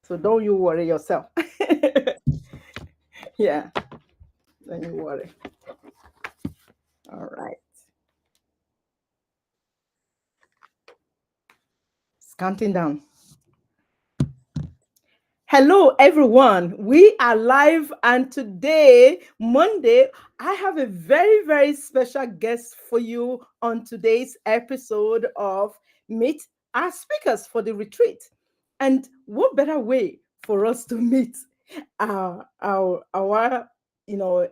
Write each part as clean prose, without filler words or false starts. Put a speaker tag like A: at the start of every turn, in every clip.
A: So don't you worry yourself. Yeah, don't you worry. All right. It's counting down. Hello, everyone. We are live, and today, Monday, I have a very, very special guest for you on today's episode of Meet Our Speakers for the Retreat. And what better way for us to meet our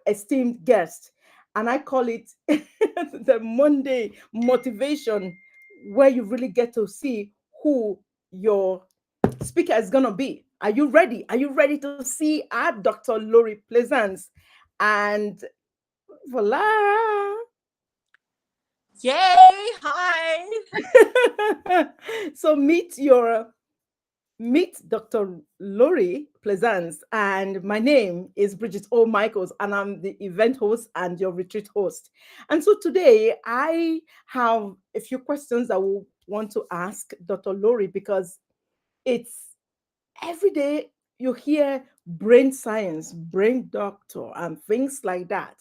A: esteemed guest? And I call it the Monday motivation, where you really get to see who your speaker is going to be. Are you ready? Are you ready to see our Dr. Lorie Plaisance? And voila.
B: Yay! Hi.
A: So meet Dr. Lorie Plaisance, and my name is Bridget O. Michaels, and I'm the event host and your retreat host. And so today I have a few questions I will want to ask Dr. Lorie, because it's every day you hear brain science, brain doctor, and things like that.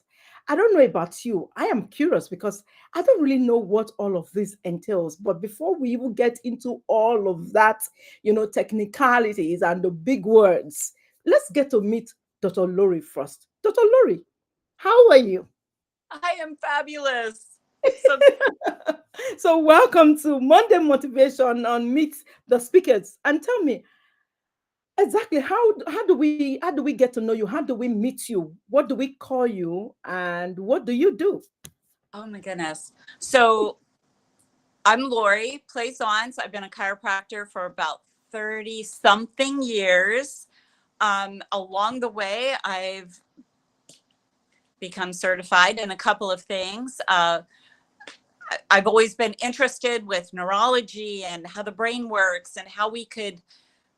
A: I don't know about you. I am curious because I don't really know what all of this entails. But before we even get into all of that, technicalities and the big words, let's get to meet Dr. Lorie first. Dr. Lorie, how are you?
B: I am fabulous. So
A: So welcome to Monday Motivation on Meet the Speakers. And tell me, exactly, how do we get to know you? How do we meet you? What do we call you? And what do you do?
B: oh my goodness. So I'm Lorie Plaisance. I've been a chiropractor for about 30 something years. Along the way, I've become certified in a couple of things. I've always been interested with neurology and how the brain works and how we could,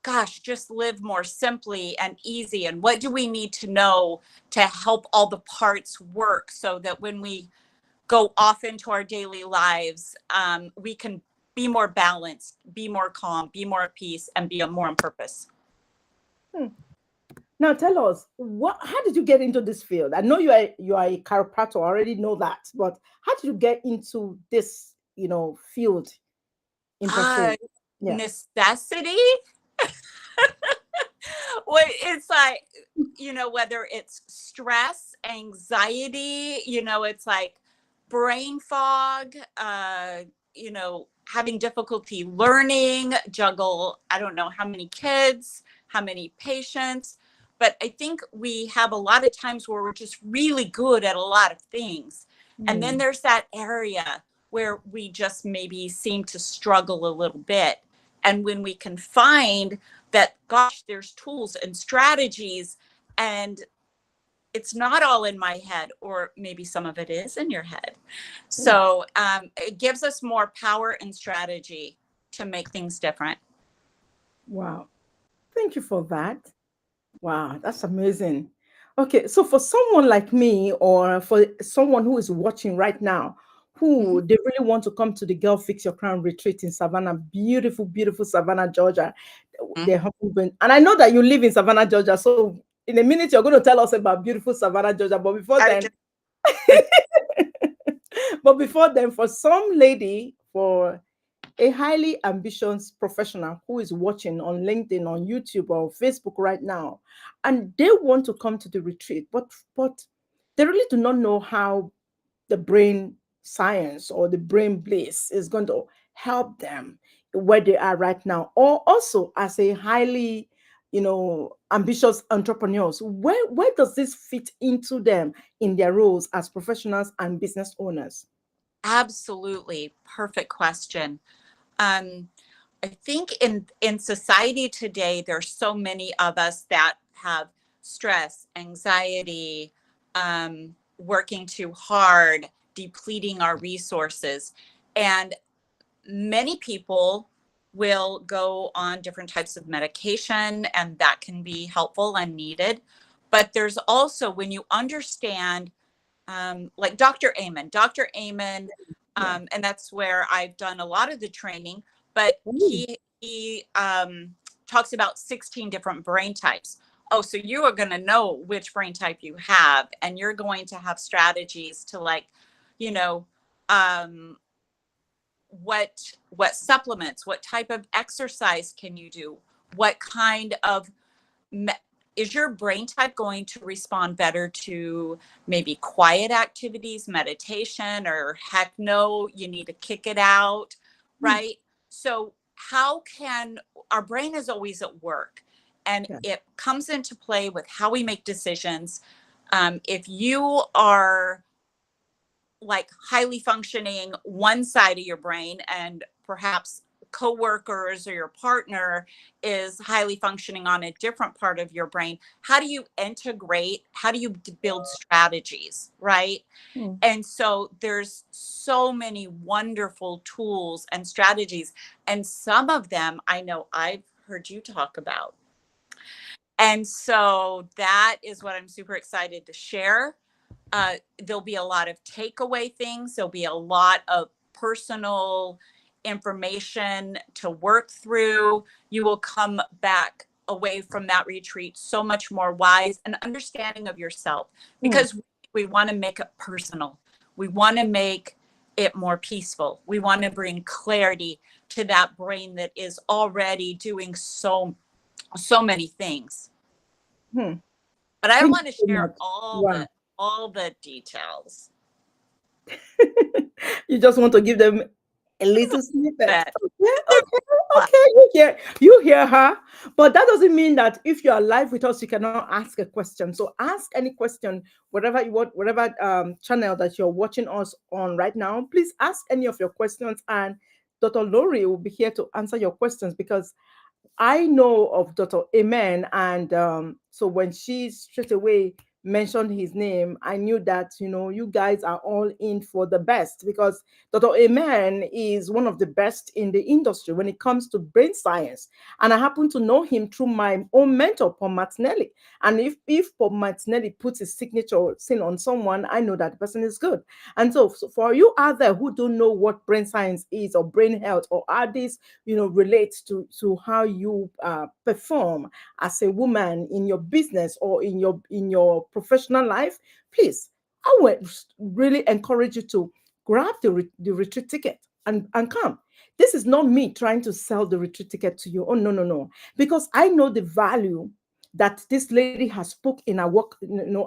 B: gosh, just live more simply and easy. And what do we need to know to help all the parts work so that when we go off into our daily lives, we can be more balanced, be more calm, be more at peace, and be more on purpose.
A: Hmm. Now tell us, how did you get into this field? I know you are a chiropractor, I already know that, but how did you get into this, field in per se?
B: Uh,
A: Yeah.
B: necessity. Well, it's like, whether it's stress, anxiety, it's like brain fog, having difficulty learning, juggle, I don't know how many kids, how many patients. But I think we have a lot of times where we're just really good at a lot of things. And then
A: Hmm.
B: there's that area where we just maybe seem to struggle a little bit. And when we can find that, gosh, there's tools and strategies, and it's not all in my head, or maybe some of it is in your head.
A: Hmm.
B: So it gives us more power and strategy to make things different.
A: Wow. Thank you for that. Wow, that's amazing. Okay, so for someone like me, or for someone who is watching right now,
B: Mhm.
A: who they really want to come to the Girl Fix Your Crown retreat in Savannah, beautiful, beautiful Savannah, Georgia, they haven't been, and I know that you live in Savannah, Georgia. So in a minute, you're going to tell us about beautiful Savannah, Georgia. But before
B: I
A: then,
B: just,
A: for some lady, for a highly ambitious professional who is watching on LinkedIn, on YouTube, or Facebook right now, and they want to come to the retreat, but they really do not know how the brain science or the brain bliss is going to help them where they are right now, or also as a highly ambitious entrepreneurs, where does this fit into them in their roles as professionals and business owners?
B: absolutely perfect question. Um, I think in society today, there's so many of us that have stress, anxiety, working too hard, depleting our resources, and many people will go on different types of medication, and that can be helpful and needed. But there's also, when you understand, like Dr. Amen,
A: Yeah.
B: and that's where I've done a lot of the training. But
A: Ooh.
B: he talks about 16 different brain types. Oh, so you are going to know which brain type you have, and you're going to have strategies to, like, you know, um, what supplements, what type of exercise can you do, what kind of is your brain type going to respond better to maybe quiet activities, meditation, or heck no, you need to kick it out,
A: Mm.
B: right? So how can our brain is always at work, and
A: Yeah.
B: it comes into play with how we make decisions. If you are like highly functioning one side of your brain, and perhaps coworkers or your partner is highly functioning on a different part of your brain, how do you integrate, how do you build strategies, right?
A: Mm.
B: And so there's so many wonderful tools and strategies, and some of them I know I've heard you talk about. And so that is what I'm super excited to share. There'll be a lot of takeaway things. There'll be a lot of personal information to work through. You will come back away from that retreat so much more wise and understanding of yourself,
A: Mm.
B: because we want to make it personal. We want to make it more peaceful. We want to bring clarity to that brain that is already doing so many things.
A: Mm.
B: But I don't
A: Thank
B: want
A: you
B: to
A: so
B: share
A: much. Wow.
B: all the details.
A: You just want to give them a little snippet.
B: But
A: Okay, okay, okay. You hear her. But that doesn't mean that if you are live with us, you cannot ask a question. So ask any question, whatever you want, whatever channel that you're watching us on right now. Please ask any of your questions, and Dr. Lorie will be here to answer your questions, because I know of Dr. Amen, and so when she straight away mentioned his name, I knew that, you guys are all in for the best, because Dr. Amen is one of the best in the industry when it comes to brain science. And I happen to know him through my own mentor, Paul Martinelli. And if Paul Martinelli puts his signature sin on someone, I know that the person is good. And so for you out there who don't know what brain science is, or brain health, or are these relates to how you perform as a woman in your business or in your professional life, please, I would really encourage you to grab the retreat ticket and come. This is not me trying to sell the retreat ticket to you. Oh, no, no, no. Because I know the value that this lady has spoke in a work,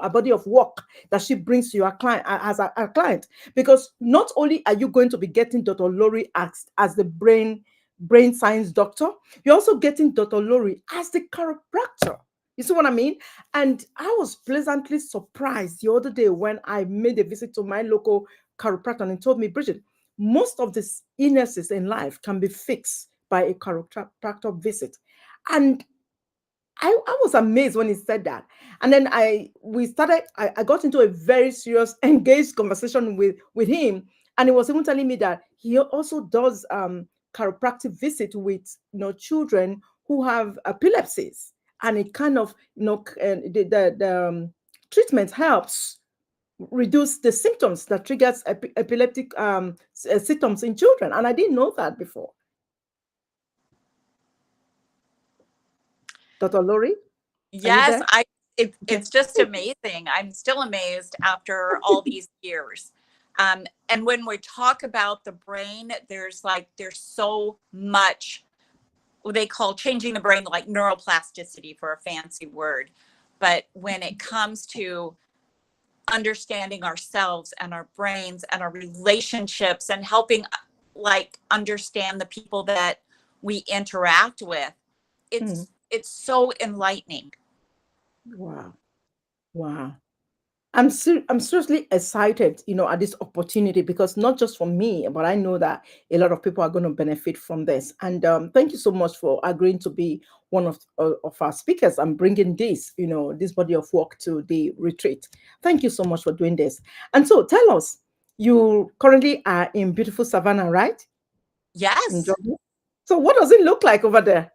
A: a body of work that she brings to your client as a client. Because not only are you going to be getting Dr. Lorie as the brain science doctor, you're also getting Dr. Lorie as the chiropractor. You see what I mean? And I was pleasantly surprised the other day when I made a visit to my local chiropractor, and he told me, Bridget, most of these illnesses in life can be fixed by a chiropractor visit. And I was amazed when he said that. And then I got into a very serious, engaged conversation with him. And he was even telling me that he also does chiropractic visit with children who have epilepsies. And it kind of, the treatment helps reduce the symptoms that triggers epileptic symptoms in children. And I didn't know that before. Dr. Lorie, are you
B: yes,
A: there? Okay.
B: it's just amazing. I'm still amazed after all these years. And when we talk about the brain, there's so much what they call changing the brain, like neuroplasticity for a fancy word. But when it comes to understanding ourselves and our brains and our relationships and helping like understand the people that we interact with,
A: Mm.
B: it's so enlightening.
A: Wow. Wow. I'm seriously excited, at this opportunity, because not just for me, but I know that a lot of people are going to benefit from this. And thank you so much for agreeing to be one of our speakers and bringing this body of work to the retreat. Thank you so much for doing this. And so tell us, you currently are in beautiful Savannah, right? In
B: Yes.
A: Georgia. So what does it look like over there?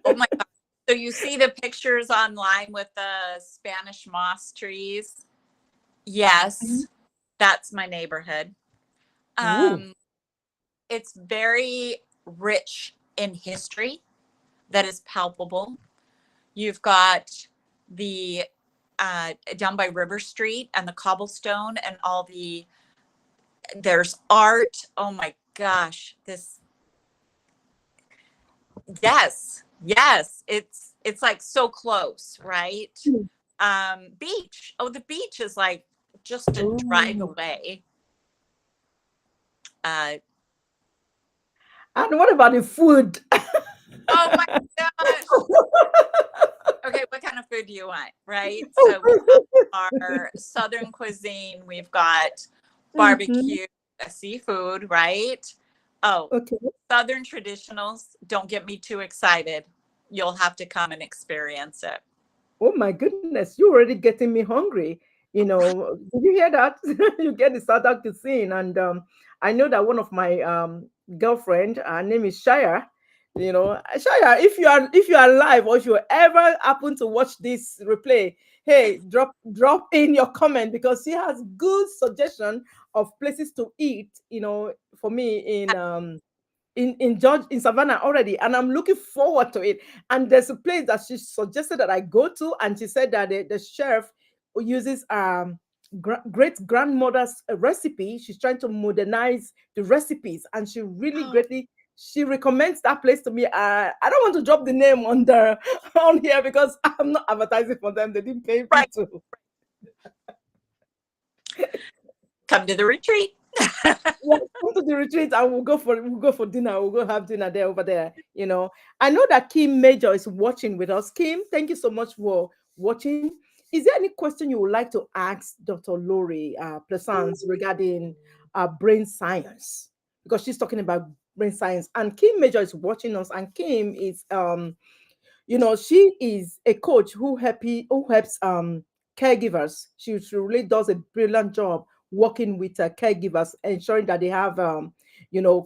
B: Oh my God. So you see the pictures online with the Spanish moss trees?
A: Mhm.
B: Yes, that's my neighborhood.
A: Ooh.
B: Um, it's very rich in history. that is palpable. You've got the down by River Street and the cobblestone and all there's art. Oh my gosh, this, yes, it's like so close, right? Beach. Oh, the beach is like just a drive
A: Oh.
B: away. Uh,
A: And what about the food?
B: oh my gosh. Okay, what kind of food do you want? Right. So we have our Southern cuisine. We've got
A: Mhm.
B: barbecue, seafood, right? Oh,
A: Okay.
B: Southern traditionals. Don't get me too excited. You'll have to come and experience it.
A: Oh my goodness, you're already getting me hungry. Did you hear that? You get the Southern cuisine, and I know that one of my girlfriend, her name is Shaya. Shaya, if you are alive or if you ever happen to watch this replay, hey, drop in your comment because she has good suggestion of places to eat. For me in George in Savannah already, and I'm looking forward to it. And there's a place that she suggested that I go to, and she said that the chef uses great grandmother's recipe. She's trying to modernize the recipes, and she recommends that place to me. I don't want to drop the name on the on here because I'm not advertising for them. They didn't pay me
B: Right.
A: to.
B: Come to the retreat.
A: Yeah, come to the retreat and we'll go for dinner. We'll go have dinner there over there. I know that Kim Major is watching with us. Kim, thank you so much for watching. Is there any question you would like to ask Dr. Lorie Plaisance regarding brain science? Because she's talking about brain science, and Kim Major is watching us, and Kim is she is a coach who helps caregivers. She really does a brilliant job working with caregivers, ensuring that they have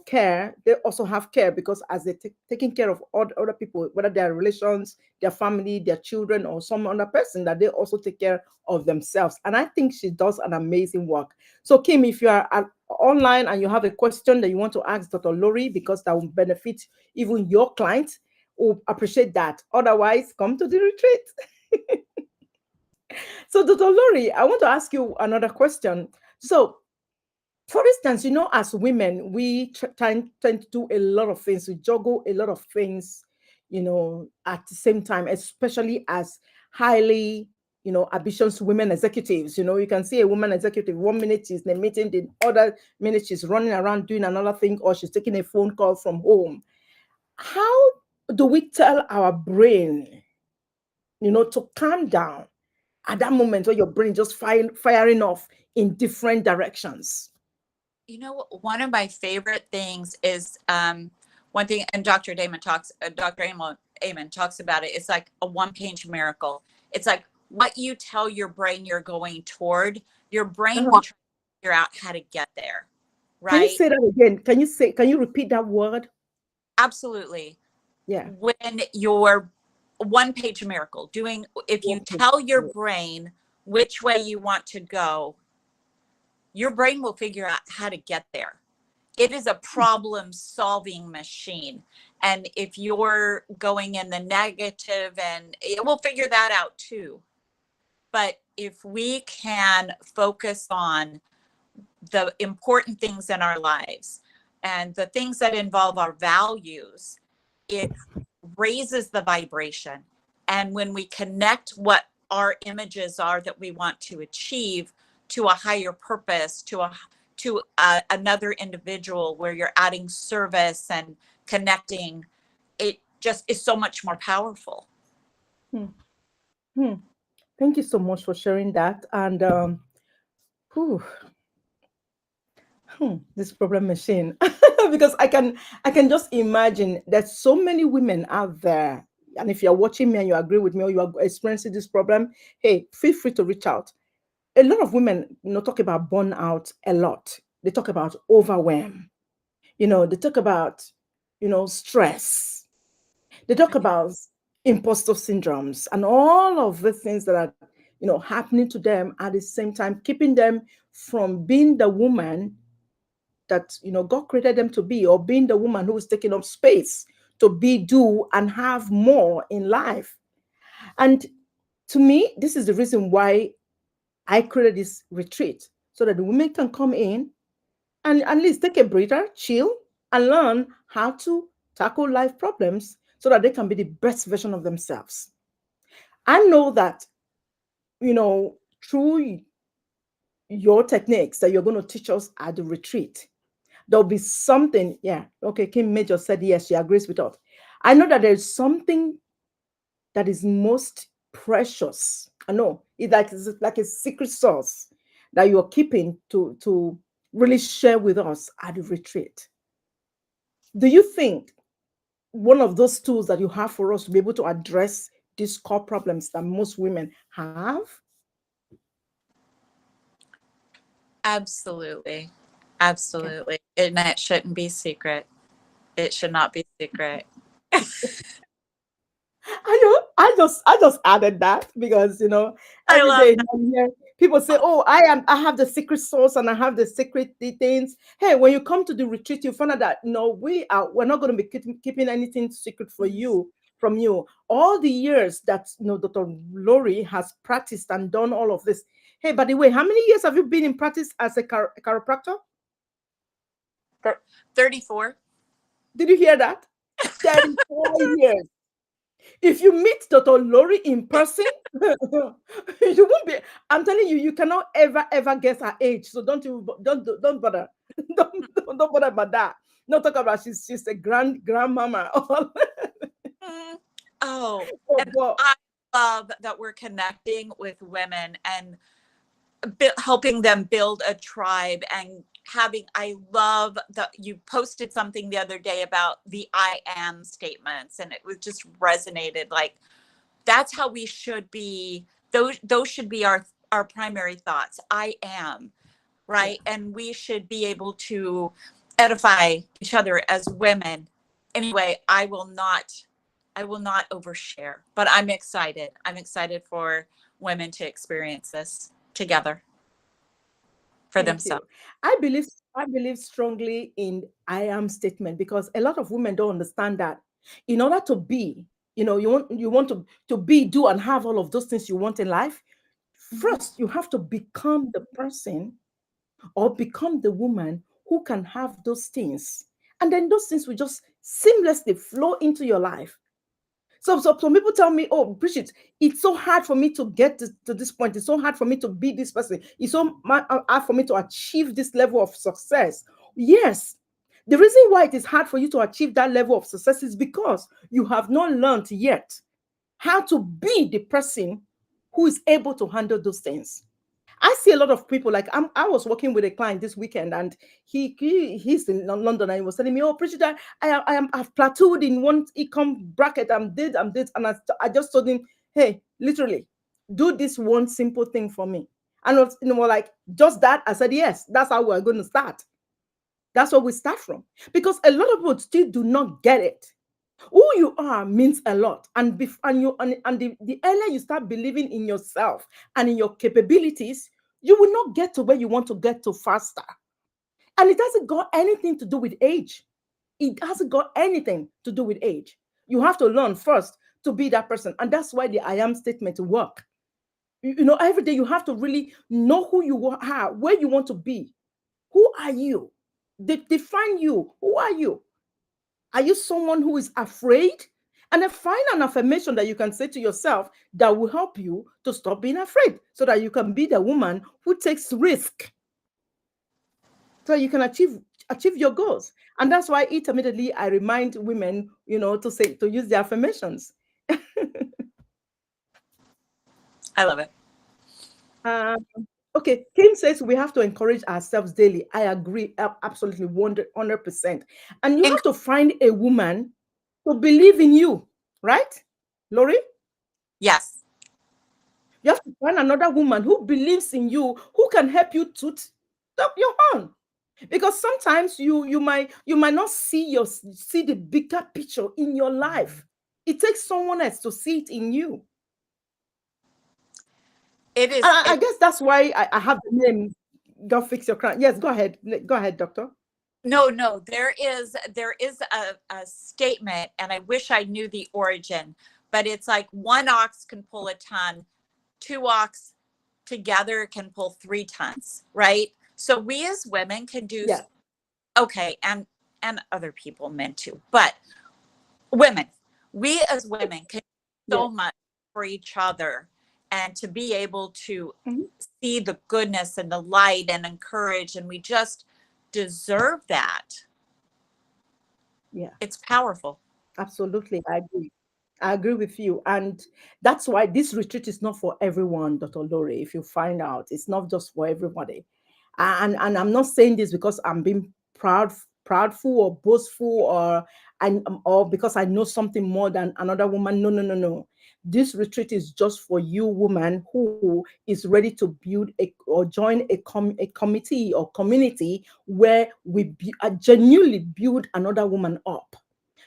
A: care. They also have care because as they're taking care of other people, whether their relations, their family, their children, or some other person, that they also take care of themselves. And I think she does an amazing work. So Kim, if you are online and you have a question that you want to ask Dr. Lorie, because that will benefit even your clients, will appreciate that. Otherwise, come to the retreat. So, Dr. Lorie, I want to ask you another question. So, for instance, as women, we tend to do a lot of things, we juggle a lot of things, at the same time, especially as highly, ambitious women executives. You can see a woman executive, 1 minute she's in a meeting, the other minute she's running around doing another thing, or she's taking a phone call from home. How do we tell our brain, to calm down at that moment where your brain just firing off in different directions?
B: One of my favorite things is one thing, and Dr. Amen talks about it. It's like a one-page miracle. It's like what you tell your brain you're going toward, your brain will
A: Uh-huh.
B: try to figure out how to get there,
A: Can you
B: right?
A: say that again? Can you repeat that word?
B: Absolutely.
A: Yeah.
B: When your one-page miracle, if you
A: Okay.
B: tell your brain which way you want to go, your brain will figure out how to get there. It is a problem solving machine. And if you're going in the negative, and it will figure that out too. But if we can focus on the important things in our lives and the things that involve our values, it raises the vibration. And when we connect what our images are that we want to achieve to a higher purpose, another individual where you're adding service and connecting, it just is so much more powerful.
A: Hmm. Hmm. Thank you so much for sharing that. And whew, this problem machine, because I can just imagine there's so many women out there. And if you're watching me and you agree with me or you are experiencing this problem, hey, feel free to reach out. A lot of women, talk about burnout a lot. They talk about overwhelm. They talk about, stress. They talk about imposter syndromes and all of the things that are, happening to them at the same time, keeping them from being the woman that God created them to be, or being the woman who is taking up space to be, do, and have more in life. And to me, this is the reason why I created this retreat, so that the women can come in and at least take a breather, chill, and learn how to tackle life problems so that they can be the best version of themselves. I know that, through your techniques that you're going to teach us at the retreat, there'll be something. Yeah, okay, Kim Major said yes, she agrees with us. I know that there's something that is most precious. I know it's like a secret sauce that you're keeping to really share with us at the retreat. Do you think one of those tools that you have for us to be able to address these core problems that most women have?
B: Absolutely.
A: Okay.
B: Absolutely. And it shouldn't be secret. It should not be secret.
A: I know. I just added that because
B: I
A: every
B: love
A: day
B: that.
A: I hear people say, "Oh, I have the secret sauce and I have the secret things." Hey, when you come to the retreat, you find out that we're not going to be keeping anything secret for you from you. All the years that Dr. Lorie has practiced and done all of this. Hey, by the way, how many years have you been in practice as a chiropractor?
B: 34.
A: Did you hear that? 34 years. If you meet Dr. Lorie in person, you won't be. I'm telling you, you cannot ever guess her age. So don't bother. Don't bother about that. Not talk about she's a grandmama.
B: Mm. Oh,
A: Oh,
B: and
A: but
B: I love that we're connecting with women and helping them build a tribe and I love that you posted something the other day about the I am statements, and it was just resonated. Like, that's how we should be. Those should be our primary thoughts. I am,
A: yeah,
B: right? And we should be able to edify each other as women. Anyway, I will not overshare, but I'm excited. I'm excited for women to experience this together for
A: thank
B: themselves.
A: you. I believe strongly in I am statement because a lot of women don't understand that in order to be, you want to be, do, and have all of those things you want in life.
B: Mhm.
A: First, you have to become the person or become the woman who can have those things. And then those things will just seamlessly flow into your life. So some people tell me, "Oh, Bridget, it's so hard for me to get to this point. It's so hard for me to be this person. It's so hard for me to achieve this level of success." Yes, the reason why it is hard for you to achieve that level of success is because you have not learned yet how to be the person who is able to handle those things. I see a lot of people like I was working with a client this weekend, and he's in London, and he was telling me, "Oh, Bridget, I've plateaued in one income bracket. I'm this," and I just told him, "Hey, literally, do this one simple thing for me." And it was, like just that. I said, "Yes, that's how we're going to start. That's where we start from," because a lot of people still do not get it. Who you are means a lot, and the earlier you start believing in yourself and in your capabilities, you will not get to where you want to get to faster. And it hasn't got anything to do with age. It hasn't got anything to do with age. You have to learn first to be that person, and that's why the I am statement work. Every day you have to really know who you are, where you want to be. Who are you? Define you. Who are you? Are you someone who is afraid? And then find an affirmation that you can say to yourself that will help you to stop being afraid, so that you can be the woman who takes risk, so you can achieve your goals. And that's why intermittently I remind women, to use the affirmations.
B: I love it.
A: Um, okay, Kim says we have to encourage ourselves daily. I agree, absolutely 100%. And you
B: And
A: have to find a woman to believe in you, right, Lori?
B: yes,
A: You have to find another woman who believes in you, who can help you to stop your horn. Because sometimes you might not see the bigger picture in your life. It takes someone else to see it in you.
B: it is.
A: And I guess that's why I have the name God Fix Your Crown. Yes, go ahead. Go ahead, doctor.
B: No, there is a statement, and I wish I knew the origin, but it's like one ox can pull a ton, two ox together can pull 3 tons, right? So we as women can do
A: Yeah,
B: okay, and other people, men too, but women, we as women can do
A: yeah.
B: so much for each other, and to be able to
A: Mhm.
B: see the goodness and the light and encourage, and we just deserve that.
A: Yeah,
B: It's powerful.
A: absolutely. I agree. I agree with you. And that's why this retreat is not for everyone, Dr. Lori. If you find out, it's not just for everybody. And I'm not saying this because I'm being proudful or boastful, or because I know something more than another woman. No, no, no, no. This retreat is just for you, woman, who is ready to build or join a committee or community where we genuinely build another woman up,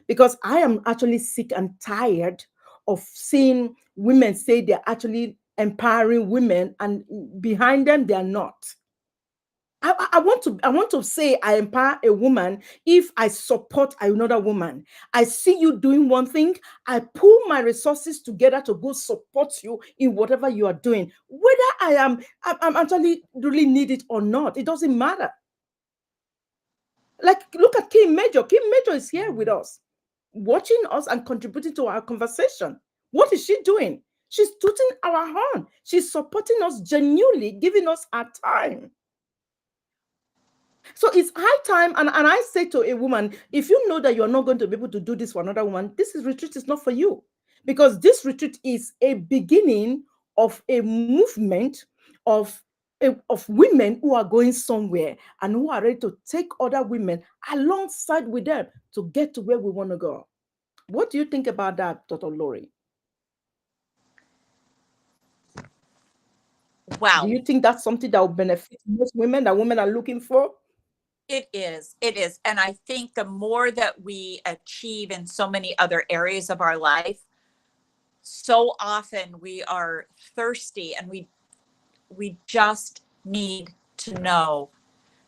A: because I am actually sick and tired of seeing women say they're actually empowering women and behind them they are not. I want to say I empower a woman if I support another woman. I see you doing one thing, I pull my resources together to go support you in whatever you are doing. Whether I'm actually really need it or not, it doesn't matter. Like, look at Kim Major. Kim Major is here with us, watching us and contributing to our conversation. What is she doing? She's tooting our horn. She's supporting us genuinely, giving us her time. So it's high time. And I say to a woman, if you know that you're not going to be able to do this for another woman, this is retreat is not for you. Because this retreat is a beginning of a movement of of women who are going somewhere and who are ready to take other women alongside with them to get to where we want to go. What do you think about that, Dr. Lori? Do
B: Wow.
A: you think that's something that will benefit most women, that women are looking for?
B: It is. It is. And I think the more that we achieve in so many other areas of our life, so often we are thirsty, and we just need to know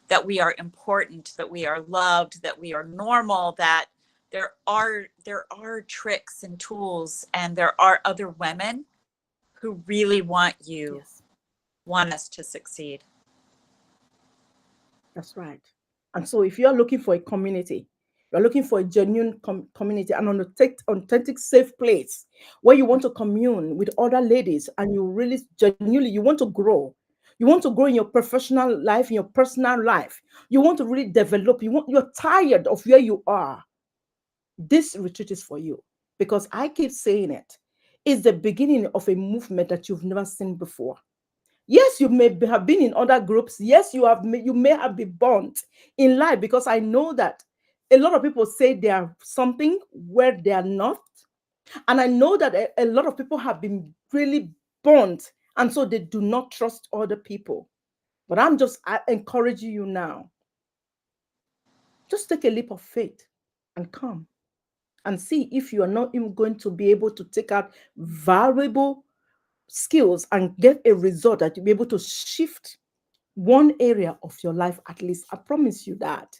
B: that we are important, that we are loved, that we are normal, that there are tricks and tools, and there are other women who really want you,
A: Yes,
B: want us to succeed.
A: that's right. And so, if you're looking for a community, you're looking for a genuine community, an authentic, safe place where you want to commune with other ladies, and you really genuinely you want to grow. You want to grow in your professional life, in your personal life. You want to really develop. You're tired of where you are. This retreat is for you, because I keep saying it. It's the beginning of a movement that you've never seen before. Yes, you may have been in other groups. Yes, you may have been burnt in life, because I know that a lot of people say they are something where they are not. And I know that a lot of people have been really burnt, and so they do not trust other people. But I encouraging you now. Just take a leap of faith and come and see if you are not even going to be able to take out valuable skills and get a result that you'll be able to shift one area of your life at least. I promise you that.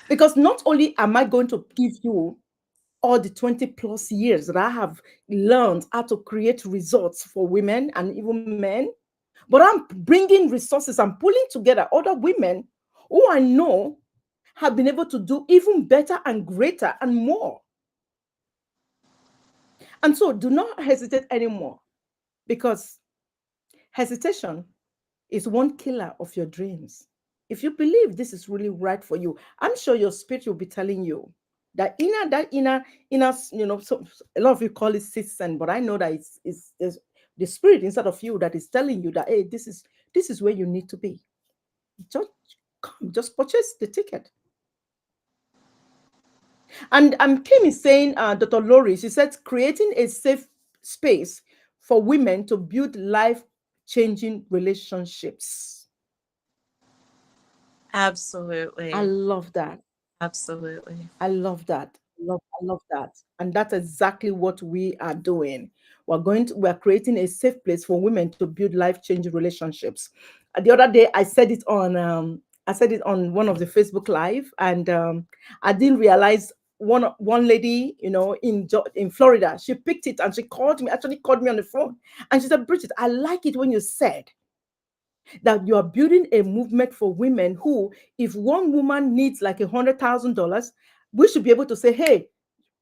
A: Because not only am I going to give you all the 20 plus years that I have learned how to create results for women and even men, but I'm bringing resources, I'm pulling together other women who I know have been able to do even better and greater and more. And so do not hesitate anymore, because hesitation is one killer of your dreams. If you believe this is really right for you, I'm sure your spirit will be telling you that inner, so a lot of you call it sixth sense, but I know that it's the spirit inside of you that is telling you that, hey, this is where you need to be. Just come, just purchase the ticket. And Kim is saying, Dr. Lori, she said, creating a safe space for women to build life changing relationships. I
B: Absolutely.
A: love that.
B: Absolutely.
A: I love that. I love that. And that's exactly what we are doing. We're creating a safe place for women to build life-changing relationships. The other day I said it on I said it on one of the Facebook Live, and I didn't realize one lady, in Florida, she picked it and she called me, actually called me on the phone, and she said, Bridget, I like it when you said that you are building a movement for women who, if one woman needs like $100,000, we should be able to say, hey,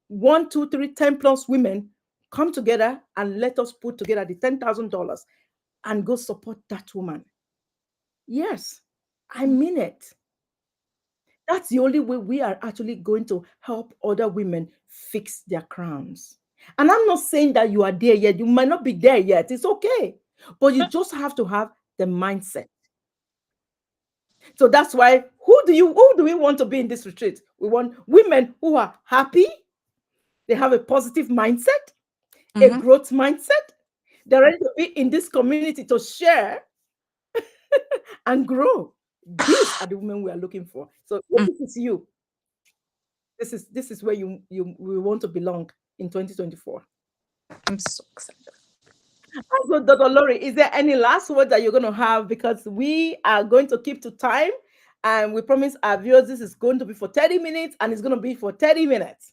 A: 1, 2, 3, 10+ women come together and let us put together the $10,000 and go support that woman. Yes, I mean it. That's the only way we are actually going to help other women fix their crowns. And I'm not saying that you are there yet. You might not be there yet. It's okay. But you just have to have the mindset. So that's why who do we want to be in this retreat? We want women who are happy, they have a positive mindset, a growth mindset. They're ready to be in this community to share and grow. These are the women we are looking for. So if this is you, this is where you we want to belong in 2024.
B: I'm so excited.
A: So, Dr. Lorie, is there any last word that you're going to have? Because we are going to keep to time, and we promise our viewers this is going to be for 30 minutes, and it's going to be for 30 minutes.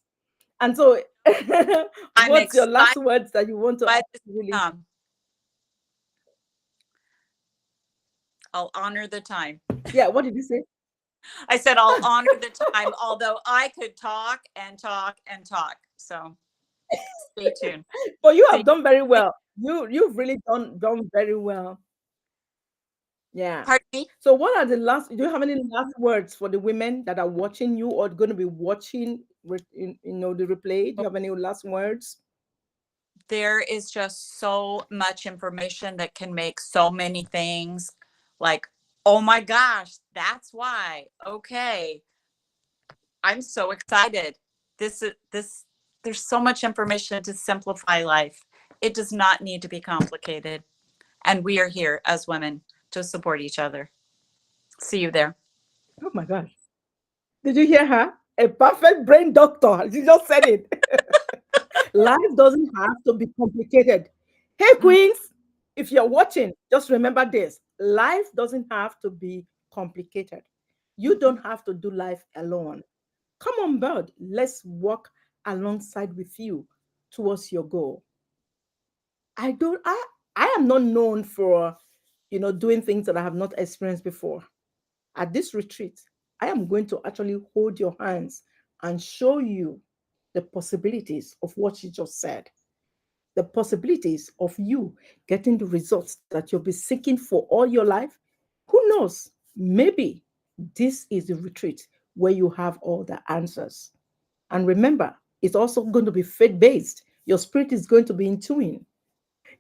A: And so,
B: I'm
A: what's your last
B: excited.
A: words that you want to really?
B: I'll honor the time.
A: Yeah, what did you say?
B: I said I'll honor the time, although I could talk and talk and talk. So stay tuned.
A: But you have done very well. You've really done very well. Yeah.
B: Pardon me?
A: So what are the last, do you have any last words for the women that are watching you or going to be watching the replay? Do you have any last words?
B: There is just so much information that can make so many things like, oh my gosh, that's why. Okay. I'm so excited. There's so much information to simplify life. It does not need to be complicated. And we are here as women to support each other. See you there.
A: Oh my gosh. Did you hear her? A perfect brain doctor. She just said it. Life doesn't have to be complicated. Hey, queens, if you're watching, just remember this. Life doesn't have to be complicated. You don't have to do life alone. Come on board. Let's walk alongside with you towards your goal. I am not known for, doing things that I have not experienced before. At this retreat, I am going to actually hold your hands and show you the possibilities of what you just said, the possibilities of you getting the results that you'll be seeking for all your life. Who knows? Maybe this is the retreat where you have all the answers. And remember, it's also going to be faith based. Your spirit is going to be in tune.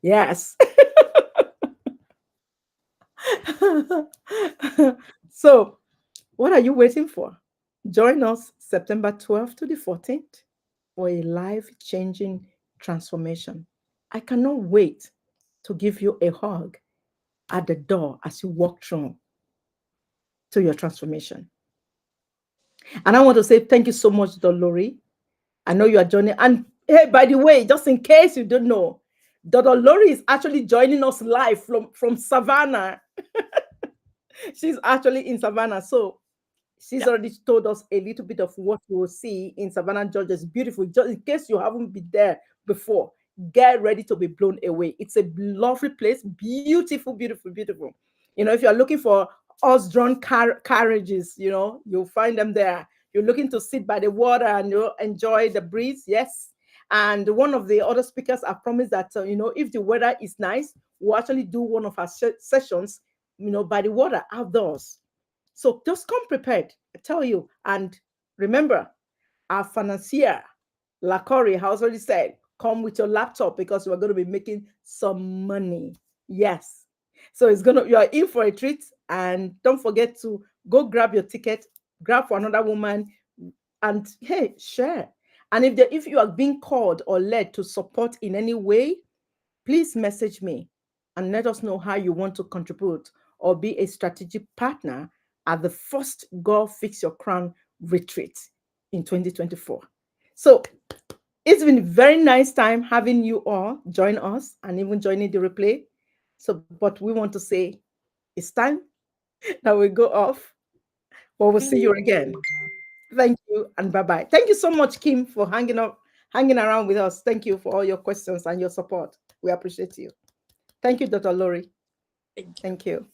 A: Yes. So, what are you waiting for? Join us September 12th to the 14th for a life-changing transformation. I cannot wait to give you a hug at the door as you walk through to your transformation. And I want to say thank you so much, Dr. Lorie. I know you are joining. And hey, by the way, just in case you don't know, Dr. Lorie is actually joining us live from Savannah. She's actually in Savannah. So she's already told us a little bit of what you will see in Savannah, Georgia. It's beautiful. Just in case you haven't been there before, get ready to be blown away. It's a lovely place. Beautiful, beautiful, beautiful. If you're looking for horse-drawn carriages, you'll find them there. You're looking to sit by the water and you enjoy the breeze. Yes. And one of the other speakers have promised that, if the weather is nice, we'll actually do one of our sessions, by the water outdoors. So just come prepared, I tell you. And remember, our financier, Lorie, has already said, come with your laptop because we're going to be making some money. Yes. So you're in for a treat. And don't forget to go grab your ticket, grab for another woman, and hey, share. And if you are being called or led to support in any way, please message me and let us know how you want to contribute or be a strategic partner at the first Gurl Fix Your Crown retreat in 2024. So it's been a very nice time having you all join us and even joining the replay. So, but we want to say it's time that we go off But we'll see you again. Thank you and bye-bye. Thank you so much, Kim, for hanging around with us. Thank you for all your questions and your support. We appreciate you. Thank you, Dr. Lorie.
B: Thank you.
A: Thank you.